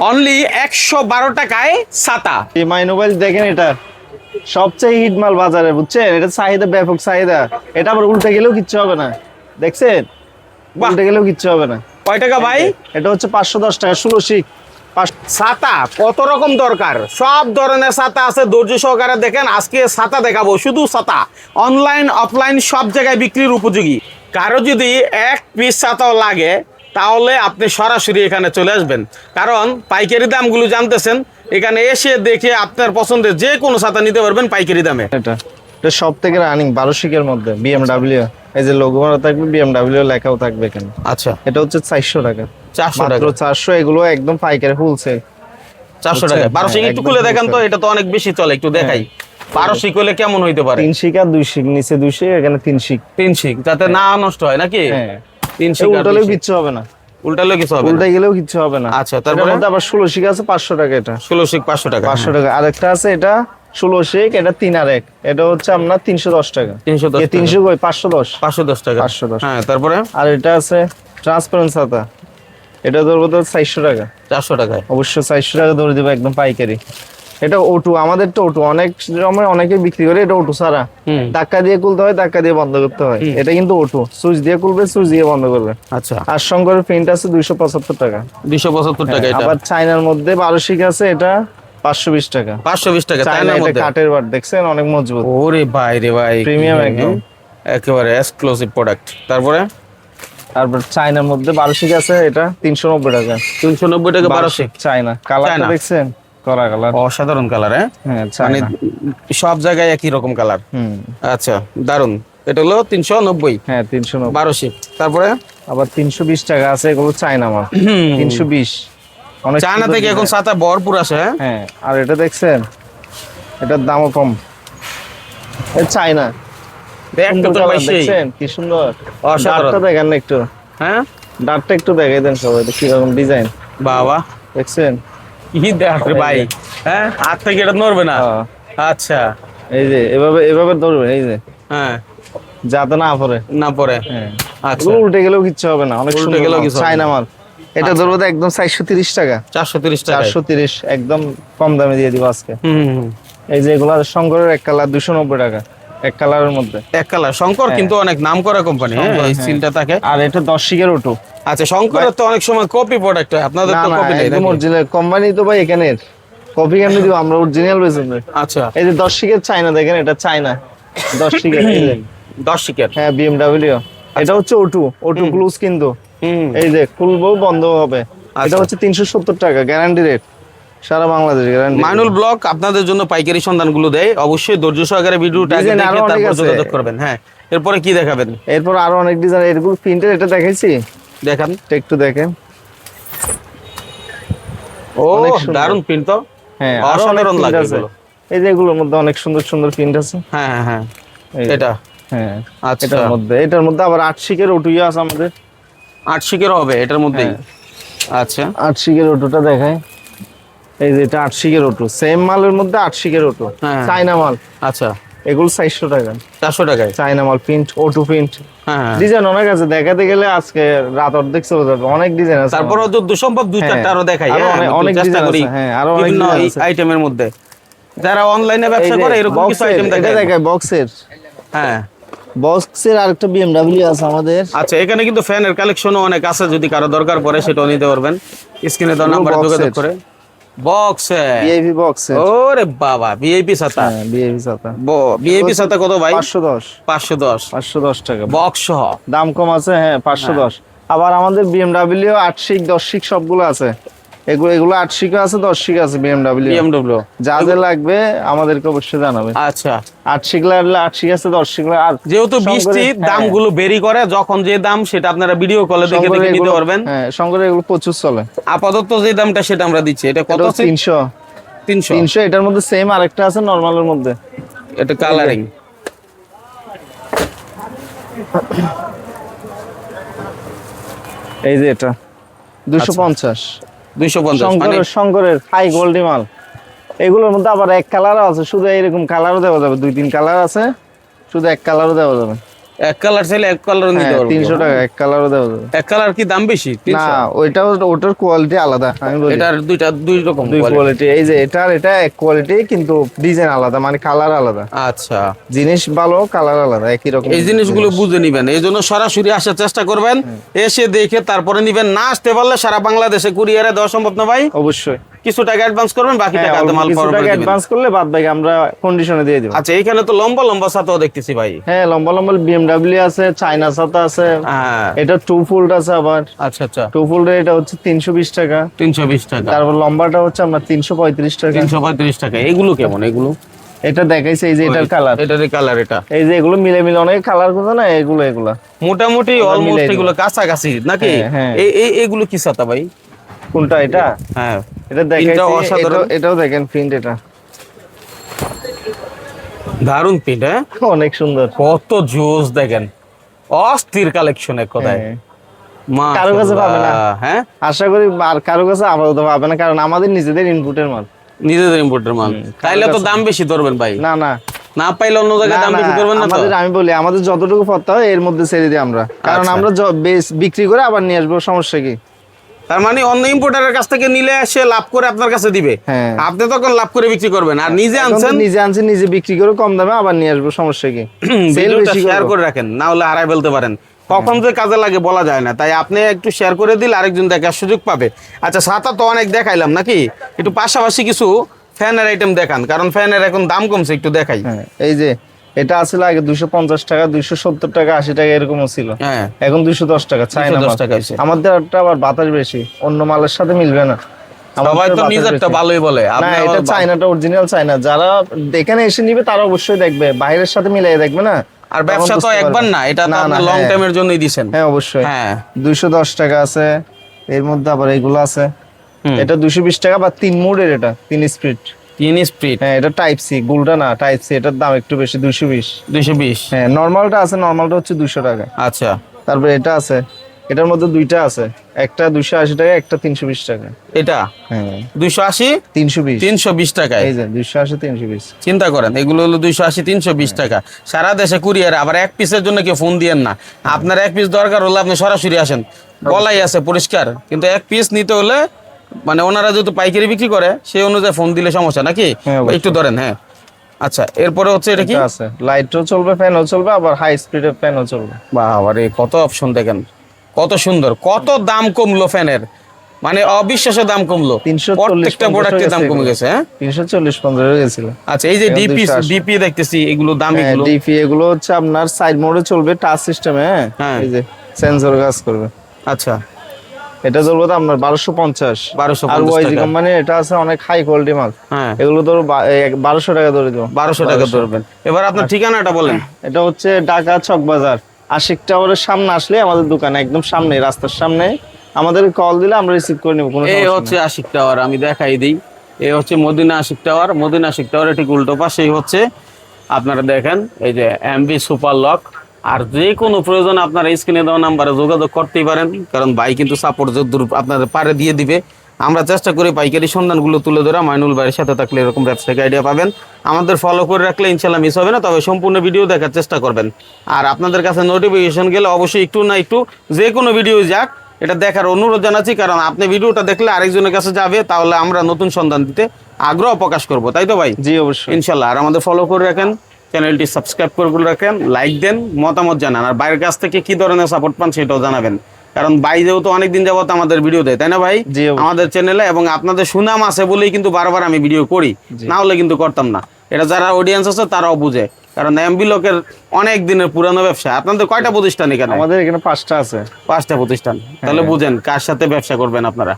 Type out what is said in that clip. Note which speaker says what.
Speaker 1: Only 112 টাকায় ছাতা।
Speaker 2: MI mobile দেখেন, এটা সবচেয়ে হিট মাল বাজারে, বুঝছেন? এটা চাহিদা, ব্যাপক চাহিদা। এটা আবার উল্টে গেলেও কিচ্ছু হবে না, দেখছেন? উল্টে গেলেও কিচ্ছু হবে না।
Speaker 1: কয় টাকা ভাই?
Speaker 2: এটা হচ্ছে 510 টাকা, 16 শিক।
Speaker 1: ছাতা কত রকম দরকার, সব ধরনের ছাতা আছে। ধৈর্য সহকারে দেখেন, আজকে ছাতা দেখাবো, শুধু ছাতা। অনলাইন অফলাইন সব জায়গায় বিক্রির উপযোগী। কারো যদি এক পিস ছাতাও লাগে তাহলে আপনি সরাসরি এখানে চলে আসবেন, কারণ পাইকারি দামগুলো জানতেছেন। এখানে এসে দেখে আপনার পছন্দের যে কোনো ছাতা নিতে পারবেন পাইকারি দামে।
Speaker 2: এটা সব থেকে রানিং 12 শিকের মধ্যে বিএমডব্লিউ, এই যে লোগো মারা থাকবে, বিএমডব্লিউ লেখাও থাকবে এখানে।
Speaker 1: আচ্ছা,
Speaker 2: এটা হচ্ছে 400 টাকা।
Speaker 1: 400
Speaker 2: মাত্র
Speaker 1: টাকা,
Speaker 2: 400। এগুলো একদম পাইকারি ফুলসেল।
Speaker 1: 400 টাকা। 12 শিক একটু খুলে দেখেন তো, এটা তো অনেক বেশি চলে, একটু দেখাই। 12 শিক হলে কেমন হইতে পারে?
Speaker 2: 3 শিক আর 2 শিক, নিচে 2 শিক, এখানে 3 শিক।
Speaker 1: 3 শিক, যাতে না নষ্ট হয় নাকি?
Speaker 2: হ্যাঁ,
Speaker 1: 3 শিক।
Speaker 2: উল্টালেও কিচ্ছু হবে না,
Speaker 1: উল্টালেও কিছু হবে না,
Speaker 2: উল্টে গেলেও কিচ্ছু হবে না।
Speaker 1: আচ্ছা, তারপরে
Speaker 2: আবার 16 শিক আছে 500 টাকা। এটা
Speaker 1: 16 শিক 500 টাকা।
Speaker 2: 500 টাকা। আরেকটা আছে, এটা 16 শিক, এটা 3 আর 1, এটা হচ্ছে আপনার 310 টাকা।
Speaker 1: 310 টাকা।
Speaker 2: 300 কই 510,
Speaker 1: 510 টাকা।
Speaker 2: 510।
Speaker 1: হ্যাঁ, তারপরে
Speaker 2: আর এটা আছে ট্রান্সপারেন্ট ছাতা, এটা ধরবো তো 400 টাকা।
Speaker 1: 400 টাকায়
Speaker 2: অবশ্যই 400 টাকা ধরে দেবো, একদম পাইকারি। এটা ওটু, আমাদের তো ওটু অনেক সময় অনেকে বিক্রি করে। এটা ওটু ছাড়া, ধাক্কা দিয়ে খুলতে হয়, ধাক্কা দিয়ে বন্ধ করতে হয়। এটা কিন্তু ওটু, সুইচ দিয়ে খুলবে, সুইচ দিয়ে বন্ধ করবে।
Speaker 1: আচ্ছা,
Speaker 2: আর শঙ্করের প্রিন্ট আছে 275 টাকা।
Speaker 1: 275 টাকা এটা।
Speaker 2: আবার চাইনার মধ্যে 12 শিক আছে, এটা 520 টাকা।
Speaker 1: 520 টাকা
Speaker 2: চাইনা,
Speaker 1: চায়নার
Speaker 2: এটা
Speaker 1: মধ্যে।
Speaker 2: কাঠের বার, দেখছেন? অনেক মজবুত।
Speaker 1: ওরে ভাই রে ভাই,
Speaker 2: প্রিমিয়াম একদম,
Speaker 1: একেবারে এক্সক্লুসিভ প্রোডাক্ট। তারপরে
Speaker 2: তারপর চাইনার মধ্যে 12 শিক আছে, এটা 390 টাকা।
Speaker 1: 390 টাকা 12 শিক।
Speaker 2: চাইনা কালারটা দেখছেন? করা কালার,
Speaker 1: অসাধারণ কালার। হ্যাঁ, মানে
Speaker 2: চাইনা।
Speaker 1: সব জায়গায় একই রকম কালার। আচ্ছা, দারুন। এটা হলো 390।
Speaker 2: হ্যাঁ, 390,
Speaker 1: 12 শিক। তারপরে
Speaker 2: আবার 320 টাকা আছে, এগুলো চাইনা মাল। 320, অনেক
Speaker 1: চায়না
Speaker 2: সুন্দর
Speaker 1: থেকে এখন
Speaker 2: design।
Speaker 1: ছাতা ভরপুর আসে।
Speaker 2: হ্যাঁ, আর এটা দেখছেন, এটার দামও কম। এটা চাইনা,
Speaker 1: একটা তো ভাই সেই
Speaker 2: দেখছেন কি সুন্দর।
Speaker 1: অসাধারণ।
Speaker 2: ডাটটা দেখেন না একটু,
Speaker 1: হ্যাঁ,
Speaker 2: ডাটটা একটু দেখাই দেন সবাই, কিরকম ডিজাইন
Speaker 1: বাবা,
Speaker 2: দেখছেন?
Speaker 1: কি দেখ রে ভাই। হ্যাঁ, হাত থেকে এটা নড়বে না।
Speaker 2: হ্যাঁ।
Speaker 1: আচ্ছা,
Speaker 2: এই যে এভাবে এভাবে ধরবেন, এই যে
Speaker 1: হ্যাঁ,
Speaker 2: যাতে না পড়ে।
Speaker 1: না পরে।
Speaker 2: হ্যাঁ,
Speaker 1: আচ্ছা,
Speaker 2: এগুলো উল্টে গেলেও কিচ্ছু হবে না, অনেক
Speaker 1: উল্টে
Speaker 2: সুন্দর
Speaker 1: গেলেও
Speaker 2: মাল,
Speaker 1: কিছু হবে না।
Speaker 2: চাইনা মাল। এটা ধরবো তো একদম 430 টাকা।
Speaker 1: 430 টাকা।
Speaker 2: 430, একদম কম দামে দিয়ে দিব আজকে।
Speaker 1: হুম,
Speaker 2: এই যে এগুলো শঙ্করের এক কালার 290 টাকা, এক কালারের মধ্যে।
Speaker 1: এক কালার শঙ্কর কিন্তু অনেক নাম করা কোম্পানি। হ্যাঁ, এই
Speaker 2: হ্যাঁ।
Speaker 1: সিলটা থাকে।
Speaker 2: আর এটা 10 শিকের ওটু।
Speaker 1: আচ্ছা, শঙ্করের তো অনেক সময় কপি প্রোডাক্ট হয়, আপনাদের
Speaker 2: না
Speaker 1: তো
Speaker 2: না,
Speaker 1: কপি নেই
Speaker 2: একদম
Speaker 1: নাকি?
Speaker 2: অরিজিনাল কোম্পানি তো ভাই, এখানের কপি কেমনি দিব আমরা? অরিজিনাল বেচেন।
Speaker 1: আচ্ছা,
Speaker 2: এই যে 10 শিকের চাইনা, দেখেন এটা চাইনা 10 শিকের, এই যে
Speaker 1: 10 শিকের।
Speaker 2: হ্যাঁ, বিএমডব্লিউ। এটা হচ্ছে ওটু, ওটু ক্লোজ কিন্তু, এই যে খুলবো বন্ধ হবে। এটা হচ্ছে 370 টাকা, গ্যারান্টি রেট, সারা বাংলাদেশ গ্যারান্টি।
Speaker 1: মাইনুল ব্লক আপনাদের জন্য পাইকারি সন্ধানগুলো দেয়। অবশ্যই ধৈর্য সহকারে ভিডিওটা আগে
Speaker 2: Design আরো
Speaker 1: দেখে
Speaker 2: অনেক
Speaker 1: তারপর
Speaker 2: আছে।
Speaker 1: যোগাযোগ করবেন। হ্যাঁ, এরপরে কি দেখাবেন?
Speaker 2: এরপর আরো অনেক ডিজাইন, এগুলো প্রিন্টের, এটা দেখাইছি,
Speaker 1: দেখান।
Speaker 2: এটা একটু দেখেন।
Speaker 1: ও,
Speaker 2: অনেক সুন্দর।
Speaker 1: দারুণ প্রিন্ট তো।
Speaker 2: হ্যাঁ, আরো অনেক
Speaker 1: অসাধারণ
Speaker 2: print
Speaker 1: লাগে
Speaker 2: আছে।
Speaker 1: এগুলো।
Speaker 2: এই যে এগুলোর মধ্যে অনেক সুন্দর সুন্দর প্রিন্ট আছে।
Speaker 1: হ্যাঁ, হ্যাঁ, হ্যাঁ,
Speaker 2: এই যে,
Speaker 1: এটা।
Speaker 2: হ্যাঁ,
Speaker 1: আচ্ছা,
Speaker 2: এটার মধ্যে আবার 8 শিকের ওটুই আছে আমাদের।
Speaker 1: 8 শিকেরও হবে এটার মধ্যেই।
Speaker 2: হ্যাঁ।
Speaker 1: আচ্ছা,
Speaker 2: 8 শিকের ওটুটা দেখায়, এই যে এটা 8 শিকের ওটু, সেম মালের মধ্যে 8 শিকের ওটু,
Speaker 1: হ্যাঁ।
Speaker 2: চাইনা মাল।
Speaker 1: আচ্ছা,
Speaker 2: এগুলো 400 টাকা,
Speaker 1: 400 টাকায়।
Speaker 2: চাইনা মাল, প্রিন্ট, ওটু প্রিন্ট।
Speaker 1: হ্যাঁ,
Speaker 2: ডিজাইন অনেক আছে, দেখাতে গেলে আজকে রাত অর্ধেক চলে যাবে, অনেক ডিজাইন আছে।
Speaker 1: তারপর যত সম্ভব 2-4টা আরো দেখাই।
Speaker 2: আরো
Speaker 1: হ্যাঁ,
Speaker 2: অনেক
Speaker 1: চেষ্টা
Speaker 2: ডিজাইন
Speaker 1: করি
Speaker 2: আছে। হ্যাঁ, আরো অনেক
Speaker 1: বিভিন্ন
Speaker 2: ডিজাইন আছে।
Speaker 1: আইটেমের মধ্যে যারা অনলাইনে
Speaker 2: এই
Speaker 1: ব্যবসা
Speaker 2: যে
Speaker 1: করে এরকম কিছু
Speaker 2: বক্সের,
Speaker 1: আইটেম
Speaker 2: এটা
Speaker 1: দেখায়।
Speaker 2: দেখায় বক্সের,
Speaker 1: হ্যাঁ,
Speaker 2: বক্সের আরেকটা বিএমডব্লিউ আছে আমাদের।
Speaker 1: আচ্ছা, এখানে কিন্তু ফ্যানের কালেকশনও অনেক আছে, যদি কারো দরকার পড়ে সেটাও নিতে পারবেন। স্ক্রিনে দেওয়া নাম্বারে যোগাযোগ করে। বক্স,
Speaker 2: ভিআইপি বক্সের।
Speaker 1: ওরে বাবা, ভিআইপি ছাতা।
Speaker 2: হ্যাঁ, ভিআইপি ছাতা।
Speaker 1: ভিআইপি ছাতা কত ভাই?
Speaker 2: 510,
Speaker 1: 510
Speaker 2: 510 টাকা
Speaker 1: বক্স সহ।
Speaker 2: দাম কম আছে। হ্যাঁ, 510। আবার আমাদের বিএমডব্লিউ 8 শিক 10 শিক সবগুলো আছে। এগুলো 8 শিক আছে, 10 শিক আছে বিএমডব্লিউ।
Speaker 1: বিএমডব্লিউ
Speaker 2: যা যা লাগবে আমাদেরকে অবশ্যই জানাবে।
Speaker 1: আচ্ছা,
Speaker 2: 8 শিক লাগলে 8 শিক আছে, 10 শিক লাগলে। আর
Speaker 1: যেহেতু বৃষ্টির দামগুলো বেরি করে, যখন যে দাম সেটা আপনারা ভিডিও কলে দেখে দেখে নিতে পারবেন।
Speaker 2: হ্যাঁ, সঙ্গে এগুলো প্রচুর চলে।
Speaker 1: আপাতত যে দামটা সেটা আমরা দিচ্ছি। এটা কত?
Speaker 2: 300।
Speaker 1: 300।
Speaker 2: এটার মধ্যে সেম আরেকটা আছে নরমালের মধ্যে,
Speaker 1: এটা কালারিং।
Speaker 2: এই যে এটা 250।
Speaker 1: 250
Speaker 2: শঙ্করের হাই গোল্ডি মাল। এগুলোর মধ্যে আবার এক কালারও আছে, শুধু এইরকম কালারও দেওয়া যাবে, 2-3 কালার আছে, শুধু এক কালারও দেওয়া যাবে।
Speaker 1: এক কালার চাইলে এক কালার নিতে পারবো।
Speaker 2: 300 টাকা এক কালারও দেওয়া যাবে।
Speaker 1: এক কালার কি দাম বেশি?
Speaker 2: না ওটার কোয়ালিটি আলাদা, আমি বলি
Speaker 1: এটার দুই রকম
Speaker 2: দুই কোয়ালিটি। এই যে এটা এক কোয়ালিটি কিন্তু ডিজাইন আলাদা, মানে কালার আলাদা।
Speaker 1: আচ্ছা,
Speaker 2: জিনিস ভালো, কালার আলাদা, একই রকম।
Speaker 1: এই জিনিসগুলো বুঝে নিবেন, এই জন্য সরাসরি আসার চেষ্টা করবেন, এসে দেখে তারপরে নিবেন। না আসতে পারলে সারা বাংলাদেশে কুরিয়ারে দেওয়া সম্ভব না ভাই?
Speaker 2: অবশ্যই
Speaker 1: কিছু টাকা অ্যাডভান্স করবেন, বাকি টাকা মাল
Speaker 2: কিছু টাকা অ্যাডভান্স করলে বাদ বাকি আমরা কন্ডিশনে দিয়ে দেব।
Speaker 1: আচ্ছা, এইখানে তো লম্বা লম্বা ছাতাও দেখতেছি ভাই।
Speaker 2: হ্যাঁ, লম্বা লম্বা বিএমডব্লিউ আছে, চায়না ছাতা আছে,
Speaker 1: হ্যাঁ
Speaker 2: এটা 2 ফোল্ড আছে আবার।
Speaker 1: আচ্ছা আচ্ছা,
Speaker 2: 2 ফোল্ড এটা হচ্ছে 320 টাকা।
Speaker 1: 320 টাকা।
Speaker 2: তারপর লম্বাটা হচ্ছে আপনার 335 টাকা।
Speaker 1: 335 টাকা। এগুলো কেমন? এগুলো
Speaker 2: এটা দেখাইছে, এই যে এটার কালার,
Speaker 1: এটারই কালার। এটা
Speaker 2: এই যে এগুলো মিলে মিলে অনেক কালার করছে না, এগুলো
Speaker 1: মোটামুটি অলমোস্ট এগুলো কাছাকাছি নাকি?
Speaker 2: হ্যাঁ।
Speaker 1: এগুলো কি ছাতা ভাই?
Speaker 2: কোনটা এটা?
Speaker 1: হ্যাঁ,
Speaker 2: এটা দেখাইছে, এটাও দেখেন প্রিন্ট, এটা
Speaker 1: দারুন প্রিন্ট। হ্যাঁ,
Speaker 2: অনেক সুন্দর,
Speaker 1: কত জোস দেখেন, অস্থির কালেকশন এক কথায়।
Speaker 2: কারো কাছে পাবে না।
Speaker 1: হ্যাঁ,
Speaker 2: আশা করি আর কারো কাছে আপাতত পাবে না, কারণ আমাদের নিজেদের ইনপুটের মাল,
Speaker 1: নিজেদের ইম্পোর্টের মাল। তাইলে তো দাম বেশি ধরবেন ভাই।
Speaker 2: না না,
Speaker 1: না পাইলে অন্য জায়গায় দাম বেশি করবেন না তো?
Speaker 2: আমি বলি আমাদের যতটুকু পড়তে হয় এর মধ্যে ছেড়ে দিই আমরা, কারণ আমরা বিক্রি করে আবার নিয়ে আসবো, সমস্যা কি?
Speaker 1: তার মানে অন্য ইম্পোর্টারের কাছ থেকে নিলে সে লাভ করে আপনার কাছে দিবে, আপনি তখন লাভ করে বিক্রি করবেন। আর নিজে আনছেন,
Speaker 2: নিজে বিক্রি করে কম দামে আবার নিয়ে আসবো, সমস্যা কি?
Speaker 1: ভিডিওটা শেয়ার করে রাখেন, না হলে হারাই ফেলতে পারেন। কখন যে কাজে লাগে বলা যায় না, তাই আপনি একটু শেয়ার করে দিলে আরেকজন দেখার সুযোগ পাবে। আচ্ছা, ছাতা তো অনেক দেখাইলাম নাকি, একটু পাশাপাশি কিছু ফ্যানের আইটেম দেখান, কারণ ফ্যানের এখন দাম কমছে, একটু দেখাই।
Speaker 2: এই যে এটা আসলে আগে 250 টাকা, 270 টাকা, 80 টাকা এরকমও ছিল, এখন 210 টাকা। চায়না আমাদের আবার বাতাস বেশি, অন্য মালের সাথে মিলবে না।
Speaker 1: সবাই তো নিজেরটা ভালোই বলে,
Speaker 2: না এটা চায়নাটা অরিজিনাল চায়না। যারা এখানে এসে নিবে তারা অবশ্যই দেখবে, বাইরের সাথে মিলাই দেখবে না।
Speaker 1: আর ব্যবসা তো একবার না, এটা তো আপনি লং টাইমের জন্যই দিবেন।
Speaker 2: হ্যাঁ অবশ্যই। হ্যাঁ, 210 টাকা আছে, এর মধ্যে আবার এগুলো আছে। এটা 220 টাকা বা 3 মোডের, এটা 3 স্পিড।
Speaker 1: 3 স্পিড।
Speaker 2: হ্যাঁ, এটা টাইপ সি, গোলটা না, টাইপ সি, এটার দাম একটু বেশি, 220। হ্যাঁ, নরমালটা আছে, নরমালটা হচ্ছে 200 টাকা।
Speaker 1: আচ্ছা,
Speaker 2: তারপর এটা আছে, এটার মধ্যে দুইটা আছে, একটা 280 টাকা, একটা 320 টাকা।
Speaker 1: এটা হ্যাঁ 280 320 টাকা। এই যে
Speaker 2: 280 320,
Speaker 1: চিন্তা করেন, এগুলো হলো 280 320 টাকা। সারা দেশে কুরিয়ার। আবার এক পিসের জন্য কেউ ফোন দিয়েন না, আপনার এক পিস দরকার হলে আপনি সরাসরি আসেন, বলাই আছে পরিষ্কার। কিন্তু এক পিস নিতে হলে মানে ওনারা যেহেতু পাইকারি বিক্রি করে সেই অনুযায়ী ফোন দিলে সমস্যা নাকি? একটু ধরেন। হ্যাঁ, আচ্ছা, এরপরে হচ্ছে এটা কি
Speaker 2: আছে? লাইটও চলবে, ফ্যানও চলবে, আবার হাই স্পিডের ফ্যানও চলবে।
Speaker 1: বাবারে, কত অপশন দেখেন, কত সুন্দর। কত দাম কমলো ফ্যানের, মানে অবিশ্বাস্য দাম কমলো। প্রত্যেকটা প্রোডাক্টের দাম কমে গেছে। হ্যাঁ,
Speaker 2: 340-15 হয়ে গেছিল।
Speaker 1: আচ্ছা, এই যে ডিপি দেখতেছি, এগুলো দাম, এগুলো
Speaker 2: ডিপি এগুলো হচ্ছে আপনার সাইড মোডে চলবে, টাচ সিস্টেমে। হ্যাঁ, এই যে সেন্সর কাজ করবে।
Speaker 1: আচ্ছা,
Speaker 2: এটা চলবে তো আপনার 1250 আর ওয়াইজি কোম্পানি, এটা আছে অনেক হাই কোয়ালিটি মাল। হ্যাঁ, এগুলো ধরো 1200 টাকা ধরে দেবো।
Speaker 1: 1200 টাকা ধরবেন। এবার আপনার ঠিকানাটা বলেন।
Speaker 2: এটা হচ্ছে ঢাকা চক বাজার, আশিক টাওয়ারের সামনে আসলে আমাদের দোকান, একদম সামনে, রাস্তার সামনে। আমাদের কল দিলে আমরা রিসিভ করে নেব, কোনো সমস্যা নেই।
Speaker 1: এই হচ্ছে আশিক টাওয়ার, আমি দেখাই দিই। এই হচ্ছে মদিনা আশিক টাওয়ার। মদিনা আশিক টাওয়ারের ঠিক উল্টো পাশেই হচ্ছে, আপনারা দেখেন এই যে এমবি সুপার লক। আর যে কোনো প্রয়োজন আপনারা স্ক্রিনে দেওয়া নাম্বারে যোগাযোগ করতেই পারেন, কারণ ভাই কিন্তু সাপোর্ট যতদূর আপনাদের পারে দিয়ে দিবে। আমরা চেষ্টা করি পাইকারি সন্ধানগুলো তুলে ধরা। মাইনুল ভাইয়ের সাথে থাকলে এরকম ব্যবসায়িক আইডিয়া পাবেন। আমাদের ফলো করে রাখলে ইনশাল্লাহ মিস হবে না, তবে সম্পূর্ণ ভিডিও দেখার চেষ্টা করবেন। আর আপনাদের কাছে নোটিফিকেশন গেলে অবশ্যই একটু না একটু যে কোনো ভিডিও যাক এটা দেখার অনুরোধ জানাচ্ছি, কারণ আপনি ভিডিওটা দেখলে আরেকজনের কাছে যাবে, তাহলে আমরা নতুন সন্ধান দিতে আগ্রহ প্রকাশ করব, তাই তো ভাই?
Speaker 2: জি অবশ্যই,
Speaker 1: ইনশাল্লাহ। আর আমাদের ফলো করে রাখেন, চ্যানেলটি সাবস্ক্রাইব করে রাখেন, লাইক দেন, মতামত জানান। আর বাইরের কাছ থেকে কি ধরনের সাপোর্ট পান সেটাও জানাবেন, কারণ ভাই যেহেতু অনেকদিন যাবত আমাদের ভিডিও দেয়, তাই না ভাই? আমাদের চ্যানেলে এবং আপনাদের সুনাম আছে বলেই কিন্তু বারবার আমি ভিডিও করি, না হলে কিন্তু করতাম না। এটা যারা অডিয়েন্স আছে তারাও বুঝে, কারণ এমবি লোকের অনেক দিনের পুরানো ব্যবসা। আপনাদের কয়টা প্রতিষ্ঠান এখানে?
Speaker 2: আমাদের এখানে 5টা আছে।
Speaker 1: 5টা প্রতিষ্ঠান, তাহলে বুঝেন কার সাথে ব্যবসা করবেন আপনারা।